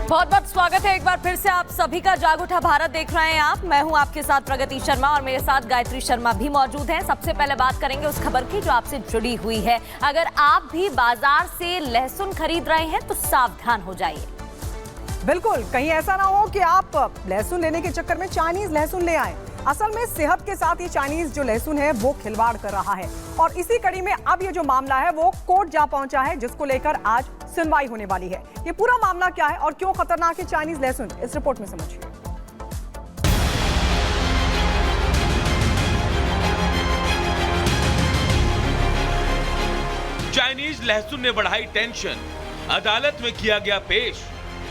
बहुत बहुत स्वागत है एक बार फिर से आप सभी का। जाग उठा भारत देख रहे हैं आप। मैं हूं आपके साथ प्रगति शर्मा और मेरे साथ गायत्री शर्मा भी मौजूद हैं। सबसे पहले बात करेंगे उस खबर की जो आपसे जुड़ी हुई है। अगर आप भी बाजार से लहसुन खरीद रहे हैं तो सावधान हो जाइए। बिल्कुल, कहीं ऐसा ना हो कि आप लहसुन लेने के चक्कर में चाइनीज लहसुन ले आए। असल में सेहत के साथ ये चाइनीज जो लहसुन है वो खिलवाड़ कर रहा है और इसी कड़ी में अब ये जो मामला है वो कोर्ट जा पहुंचा है, जिसको लेकर आज सुनवाई होने वाली है। ये पूरा मामला क्या है और क्यों खतरनाक है चाइनीज लहसुन, इस रिपोर्ट में समझिए। चाइनीज लहसुन ने बढ़ाई टेंशन, अदालत में किया गया पेश।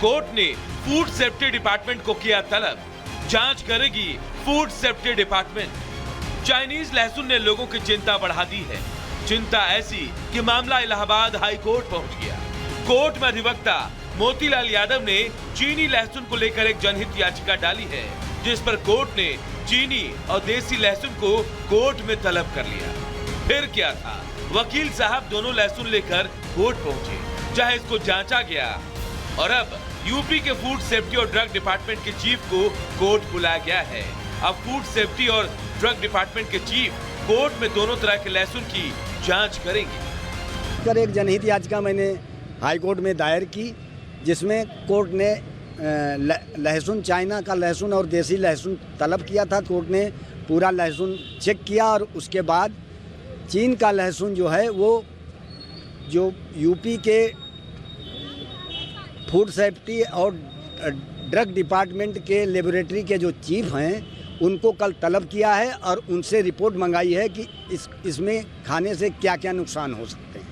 कोर्ट ने फूड सेफ्टी डिपार्टमेंट को किया तलब, जांच करेगी फूड सेफ्टी डिपार्टमेंट। चाइनीज लहसुन ने लोगों की चिंता बढ़ा दी है। चिंता ऐसी कि मामला इलाहाबाद हाई कोर्ट पहुंच गया। कोर्ट में अधिवक्ता मोतीलाल यादव ने चीनी लहसुन को लेकर एक जनहित याचिका डाली है, जिस पर कोर्ट ने चीनी और देसी लहसुन को कोर्ट में तलब कर लिया। फिर क्या था, वकील साहब दोनों लहसुन लेकर कोर्ट पहुंचे, जहां इसको जांचा गया और अब यूपी के फूड सेफ्टी और ड्रग डिपार्टमेंट के चीफ को कोर्ट बुलाया गया है। अब फूड सेफ्टी और ड्रग डिपार्टमेंट के चीफ कोर्ट में दोनों तरह के लहसुन की जांच करेंगे। एक जनहित याचिका मैंने हाई कोर्ट में दायर की, जिसमें कोर्ट ने लहसुन, चाइना का लहसुन और देसी लहसुन तलब किया था। कोर्ट ने पूरा लहसुन चेक किया और उसके बाद चीन का लहसुन जो है वो जो यूपी के फूड सेफ्टी और ड्रग डिपार्टमेंट के लेबोरेटरी के जो चीफ हैं उनको कल तलब किया है और उनसे रिपोर्ट मंगाई है कि इसमें खाने से क्या क्या नुकसान हो सकते हैं।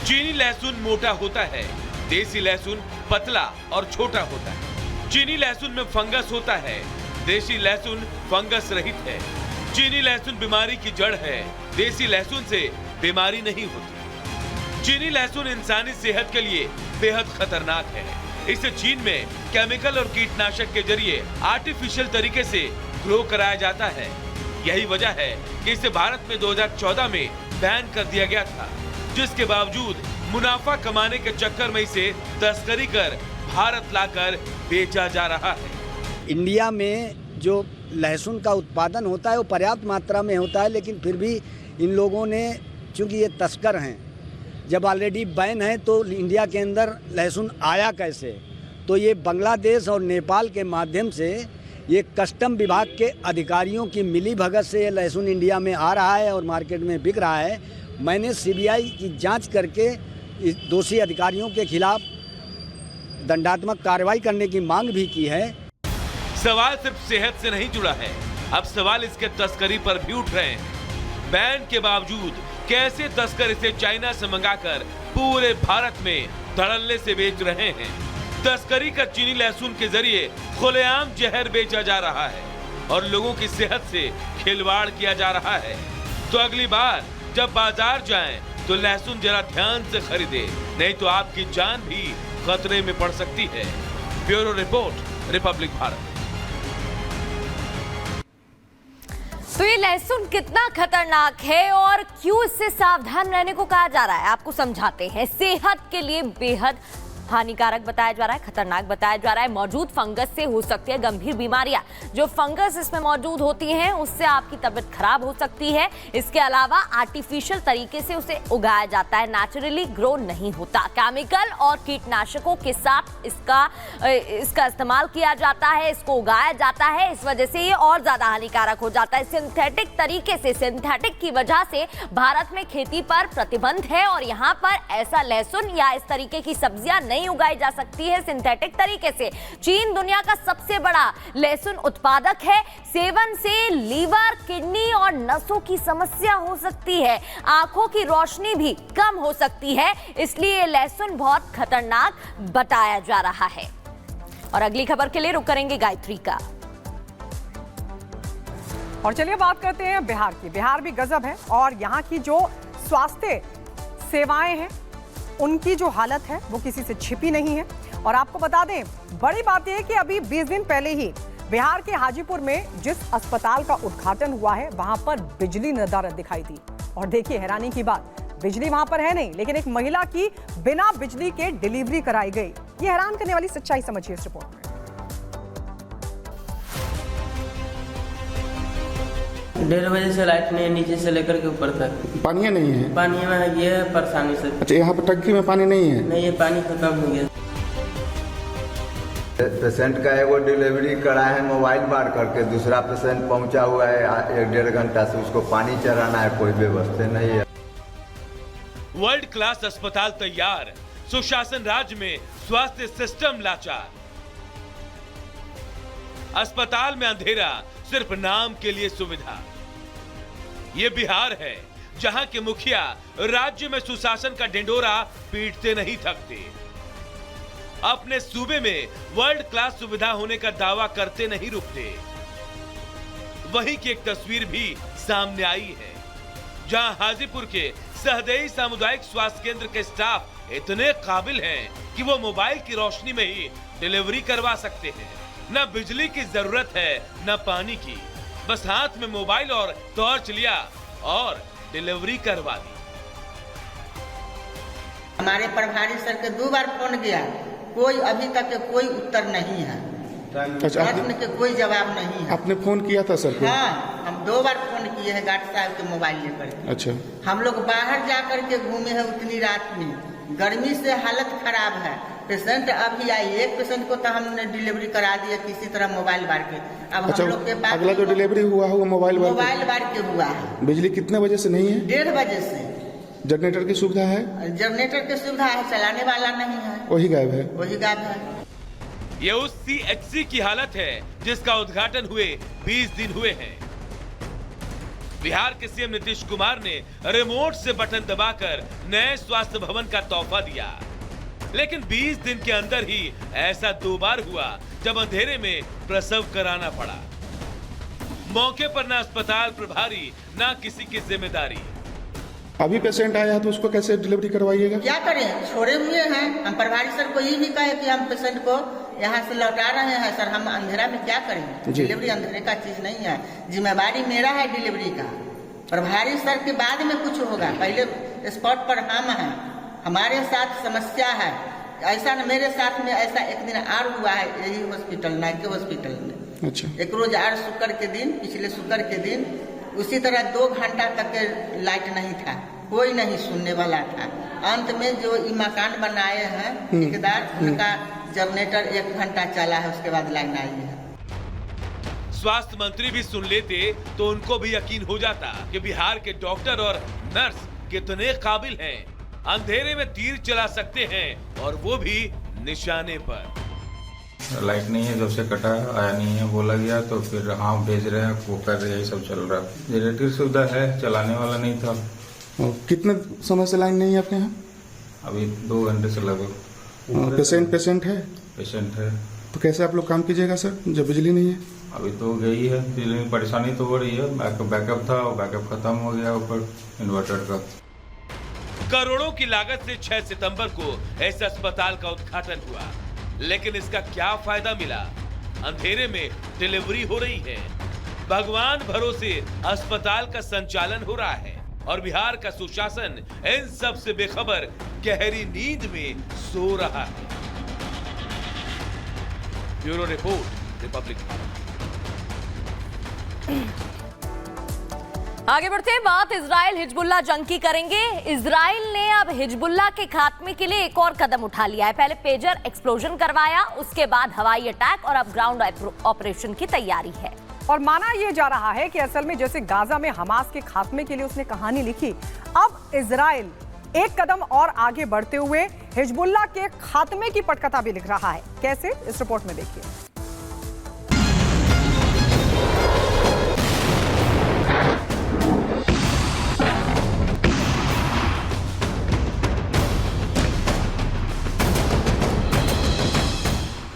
चीनी लहसुन मोटा होता है, देसी लहसुन पतला और छोटा होता है। चीनी लहसुन में फंगस होता है, देसी लहसुन फंगस रहित है। चीनी लहसुन बीमारी की जड़ है, देसी लहसुन से बीमारी नहीं होती। चीनी लहसुन इंसानी सेहत के लिए बेहद खतरनाक है। इसे चीन में केमिकल और कीटनाशक के जरिए आर्टिफिशियल तरीके से ग्रो कराया जाता है। यही वजह है कि इसे भारत में 2014 में बैन कर दिया गया था, जिसके बावजूद मुनाफा कमाने के चक्कर में इसे तस्करी कर भारत लाकर बेचा जा रहा है। इंडिया में जो लहसुन का उत्पादन होता है वो पर्याप्त मात्रा में होता है, लेकिन फिर भी इन लोगों ने, चूंकि ये तस्कर हैं, जब ऑलरेडी बैन है तो इंडिया के अंदर लहसुन आया कैसे? तो ये बांग्लादेश और नेपाल के माध्यम से ये कस्टम विभाग के अधिकारियों की मिलीभगत से ये लहसुन इंडिया में आ रहा है और मार्केट में बिक रहा है। मैंने सीबीआई की जांच करके इस दोषी अधिकारियों के खिलाफ दंडात्मक कार्रवाई करने की मांग भी की है। सवाल सिर्फ सेहत से नहीं जुड़ा है, अब सवाल इसके तस्करी पर भी उठ रहे हैं। बैन के बावजूद कैसे तस्कर इसे चाइना से मंगाकर पूरे भारत में धड़ल्ले से बेच रहे हैं? तस्करी का चीनी लहसुन के जरिए खुलेआम जहर बेचा जा रहा है और लोगों की सेहत से खिलवाड़ किया जा रहा है। तो अगली बार जब बाजार जाएं तो लहसुन जरा ध्यान से खरीदें, नहीं तो आपकी जान भी खतरे में पड़ सकती है। Bureau report, Republic Bharat. तो ये लहसुन कितना खतरनाक है और क्यों इससे सावधान रहने को कहा जा रहा है, आपको समझाते हैं। सेहत के लिए बेहद हानिकारक बताया जा रहा है, खतरनाक बताया जा रहा है। मौजूद फंगस से हो सकती है गंभीर बीमारियां। जो फंगस इसमें मौजूद होती हैं उससे आपकी तबीयत खराब हो सकती है। इसके अलावा आर्टिफिशियल तरीके से उसे उगाया जाता है, नेचुरली ग्रो नहीं होता। केमिकल और कीटनाशकों के साथ इसका इस्तेमाल किया जाता है, इसको उगाया जाता है। इस वजह से ये और ज्यादा हानिकारक हो जाता है। सिंथेटिक तरीके से, सिंथेटिक की वजह से भारत में खेती पर प्रतिबंध है और यहाँ पर ऐसा लहसुन या इस तरीके की सब्जियां नहीं उगाई जा सकती है सिंथेटिक तरीके से। चीन दुनिया का सबसे बड़ा लहसुन उत्पादक है। सेवन से लीवर, किडनी और नसों की समस्या हो सकती है, आंखों की रोशनी भी कम हो सकती है। इसलिए लहसुन बहुत खतरनाक बताया जा रहा है। और अगली खबर के लिए रुक करेंगे गायत्री का। और चलिए बात करते हैं बिहार की। बिहार भी गजब है और यहाँ की जो स्वास्थ्य सेवाएं हैं उनकी जो हालत है वो किसी से छिपी नहीं है। और आपको बता दें, बड़ी बात यह है कि अभी 20 दिन पहले ही बिहार के हाजीपुर में जिस अस्पताल का उद्घाटन हुआ है वहां पर बिजली नदारद दिखाई दी। और देखिए हैरानी की बात, बिजली वहां पर है नहीं, लेकिन एक महिला की बिना बिजली के डिलीवरी कराई गई। ये हैरान करने वाली सच्चाई समझिए इस रिपोर्ट में। 1:30 बजे से लाइट नहीं है, नीचे से लेकर के ऊपर तक पानी नहीं है। पानी में ये है परेशानी से। अच्छा, यहाँ पर टंकी में पानी नहीं है? नहीं, ये पानी खत्म हो गया। पेशेंट का एगो डिलीवरी करा है मोबाइल बार करके, दूसरा पेशेंट पहुंचा हुआ है 1-1.5 घंटा से, उसको पानी चढ़ाना है, कोई व्यवस्था नहीं है। वर्ल्ड क्लास अस्पताल तैयार, सुशासन राज्य में स्वास्थ्य सिस्टम लाचार। अस्पताल में अंधेरा, सिर्फ नाम के लिए सुविधा। ये बिहार है जहां के मुखिया राज्य में सुशासन का ढिंढोरा पीटते नहीं थकते, अपने सूबे में वर्ल्ड क्लास सुविधा होने का दावा करते नहीं रुकते। वहीं की एक तस्वीर भी सामने आई है जहां हाजीपुर के सहदेई सामुदायिक स्वास्थ्य केंद्र के स्टाफ इतने काबिल हैं कि वो मोबाइल की रोशनी में ही डिलीवरी करवा सकते हैं। न बिजली की जरूरत है न पानी की, बस हाथ में मोबाइल और टॉर्च लिया और डिलीवरी करवा दी। हमारे प्रभारी सर के 2 बार फोन किया, कोई अभी तक के कोई उत्तर नहीं है। अच्छा, प्रश्न के कोई जवाब नहीं है। आपने फोन किया था सर को? हाँ, हम 2 बार फोन किए हैं गार्ड साहब के मोबाइल लेकर के। अच्छा, हम लोग बाहर जाकर के घूमे हैं उतनी रात में, गर्मी से हालत खराब है। पेशेंट अभी आई, एक पेशेंट को तो हमने डिलीवरी करा दिया किसी तरह मोबाइल बार के। अब अच्छा, हम लोग के पास अगला जो डिलीवरी हुआ है वो मोबाइल बार के हुआ है। बिजली कितने बजे से नहीं है? 1:30 बजे से। जनरेटर की सुविधा है? जनरेटर की सुविधा है, चलाने वाला नहीं है, वही गायब है। वही गायब है। ये उस CHC की हालत है जिसका उद्घाटन हुए 20 दिन हुए हैं। बिहार के सीएम नीतीश कुमार ने रिमोट से बटन दबाकर नए स्वास्थ्य भवन का तोहफा दिया, लेकिन 20 दिन के अंदर ही ऐसा 2 बार हुआ जब अंधेरे में प्रसव कराना पड़ा। मौके पर ना अस्पताल प्रभारी ना किसी की जिम्मेदारी। अभी पेशेंट आया तो उसको कैसे डिलीवरी करवाइएगा? क्या करें, छोड़े हुए हैं। हम प्रभारी सर को ये भी कहे कि हम पेशेंट को यहाँ से लौटा रहे हैं सर, हम अंधेरा में क्या करें? डिलीवरी अंधेरे का चीज नहीं है, जिम्मेवारी मेरा है डिलीवरी का। प्रभारी सर के बाद में कुछ होगा, पहले स्पॉट पर हम हैं, हमारे साथ समस्या है। ऐसा न मेरे साथ में ऐसा एक दिन और हुआ है, यही हॉस्पिटल नाइके हॉस्पिटल में। अच्छा, एक रोज और शुक्र के दिन, पिछले शुक्र के दिन उसी तरह 2 घंटा तक लाइट नहीं था, कोई नहीं सुनने वाला था। अंत में जो ये मकान बनाए हैं ठेकेदार, उनका जनरेटर 1 घंटा चला है, उसके बाद लाइन आई है। स्वास्थ्य मंत्री भी सुन लेते तो उनको भी यकीन हो जाता कि बिहार के डॉक्टर और नर्स कितने काबिल हैं, अंधेरे में तीर चला सकते हैं और वो भी निशाने पर। लाइट नहीं है, जब से कटा आया नहीं है बोला गया, तो फिर हाँ भेज रहे हैं, वो कर रहे हैं, यही सब चल रहा है। जनरेटर सुविधा है, चलाने वाला नहीं था। कितने समय से लाइन नहीं है अपने यहाँ? अभी 2 घंटे से लगभग। पेशेंट है? पेशेंट है, तो कैसे आप लोग काम कीजिएगा सर जब बिजली नहीं है? अभी तो गई है, बिजली में परेशानी तो हो रही है। बैकअप था, बैकअप खत्म हो गया ऊपर इन्वर्टर का। करोड़ों की लागत से 6 सितंबर को इस अस्पताल का उद्घाटन हुआ, लेकिन इसका क्या फायदा मिला? अंधेरे में डिलीवरी हो रही है, भगवान भरोसे अस्पताल का संचालन हो रहा है और बिहार का सुशासन इन सब से बेखबर गहरी नींद में सो रहा है। Bureau report, Republic. आगे बढ़ते हैं, बात इजराइल हिजबुल्लाह जंग की करेंगे। इजराइल ने अब हिजबुल्लाह के खात्मे के लिए एक और कदम उठा लिया है। पहले पेजर एक्सप्लोजन करवाया, उसके बाद हवाई अटैक और अब ग्राउंड ऑपरेशन की तैयारी है। और माना यह जा रहा है कि असल में जैसे गाजा में हमास के खात्मे के लिए उसने कहानी लिखी, अब इजराइल एक कदम और आगे बढ़ते हुए हिजबुल्लाह के खात्मे की पटकथा भी लिख रहा है। कैसे, इस रिपोर्ट में देखिए।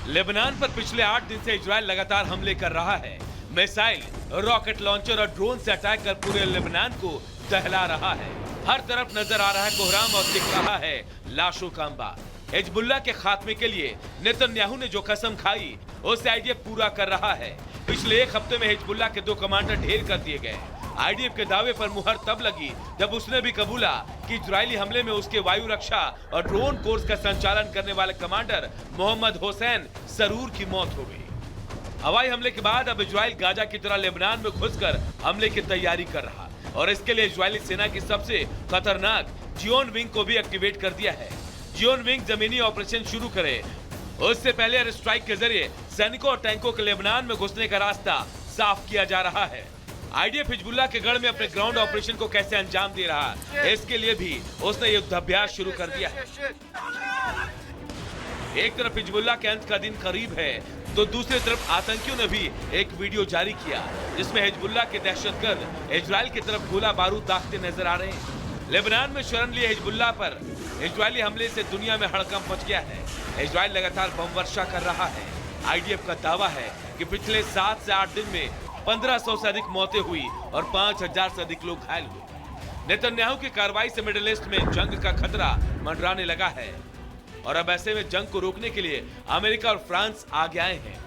लेबनान पर पिछले 8 दिन से इजराइल लगातार हमले कर रहा है। मिसाइल, रॉकेट लॉन्चर और ड्रोन से अटैक कर पूरे लेबनान को दहला रहा है। हर तरफ नजर आ रहा है कोहराम और दिख रहा है लाशों का अंबार। हिजबुल्लाह के खात्मे के लिए नेतन्याहू ने जो कसम खाई उसे आईडीएफ पूरा कर रहा है। पिछले 1 हफ्ते में हिजबुल्लाह के 2 कमांडर ढेर कर दिए गए। आईडीएफ के दावे पर मुहर तब लगी जब उसने भी कबूला कि इजरायली हमले में उसके वायु रक्षा और ड्रोन कोर्स का संचालन करने वाले कमांडर मोहम्मद हुसैन सरूर की मौत हो गई। हवाई हमले के बाद अब इजराइल गाजा की तरह लेबनान में घुसकर हमले की तैयारी कर रहा और इसके लिए इजरायली सेना की सबसे खतरनाक जियोन विंग को भी एक्टिवेट कर दिया है। जियोन विंग जमीनी ऑपरेशन शुरू करे उससे पहले एयर स्ट्राइक के जरिए सैनिकों और टैंकों के लेबनान में घुसने का रास्ता साफ किया जा रहा है। आईडीएफ हिजबुल्लाह के गढ़ में अपने ग्राउंड ऑपरेशन को कैसे अंजाम दे रहा है, इसके लिए भी उसने युद्धाभ्यास शुरू कर दिया है। एक तरफ हिजबुल्लाह के अंत का दिन करीब है तो दूसरी तरफ आतंकियों ने भी एक वीडियो जारी किया जिसमें हिजबुल्लाह के दहशतगर्द इजराइल की तरफ गोला बारूद दागते नजर आ रहे हैं। लेबनान में शरण लिए हिजबुल्लाह पर इजरायली हमले से दुनिया में हड़कंप मच गया है। इजराइल लगातार बम वर्षा कर रहा है। आईडीएफ का दावा है कि पिछले 7 से 8 दिन में 1500 से अधिक मौतें हुई और 5000 से अधिक लोग घायल हुए। नेतन्याहू की कार्रवाई से मिडिल ईस्ट में जंग का खतरा मंडराने लगा है और अब ऐसे में जंग को रोकने के लिए अमेरिका और फ्रांस आगे आए हैं।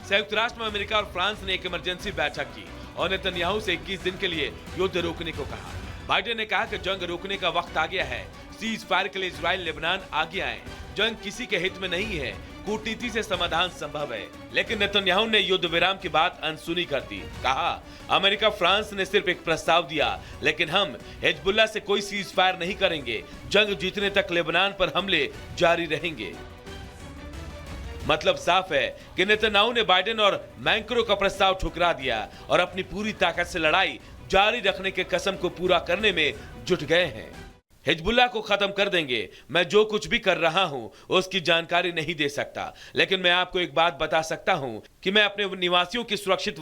संयुक्त राष्ट्र में अमेरिका और फ्रांस ने एक इमरजेंसी बैठक की और नेतन्याहू से 21 दिन के लिए युद्ध रोकने को कहा। बाइडेन ने कहा कि जंग रोकने का वक्त आ गया है। सीज फायर के लिए इजराइल लेबनान आगे आए। जंग किसी के हित में नहीं है, कूटनीति से समाधान संभव है। लेकिन नेतन्याहू ने युद्ध विराम की बात अनसुनी कर दी। कहा अमेरिका फ्रांस ने सिर्फ एक प्रस्ताव दिया लेकिन हम हिजबुल्लाह से कोई सीज फायर नहीं करेंगे। जंग जीतने तक लेबनान पर हमले जारी रहेंगे। मतलब साफ है कि नेतन्याहू ने बाइडेन और मैक्रो का प्रस्ताव ठुकरा दिया और अपनी पूरी ताकत से लड़ाई जारी रखने के कसम को पूरा करने में जुट गए हैं। हिजबुल्लाह को खत्म कर देंगे। मैं जो कुछ भी कर रहा हूं उसकी जानकारी नहीं दे सकता, लेकिन मैं आपको एक बात बता सकता हूं कि मैं अपने निवासियों की सुरक्षित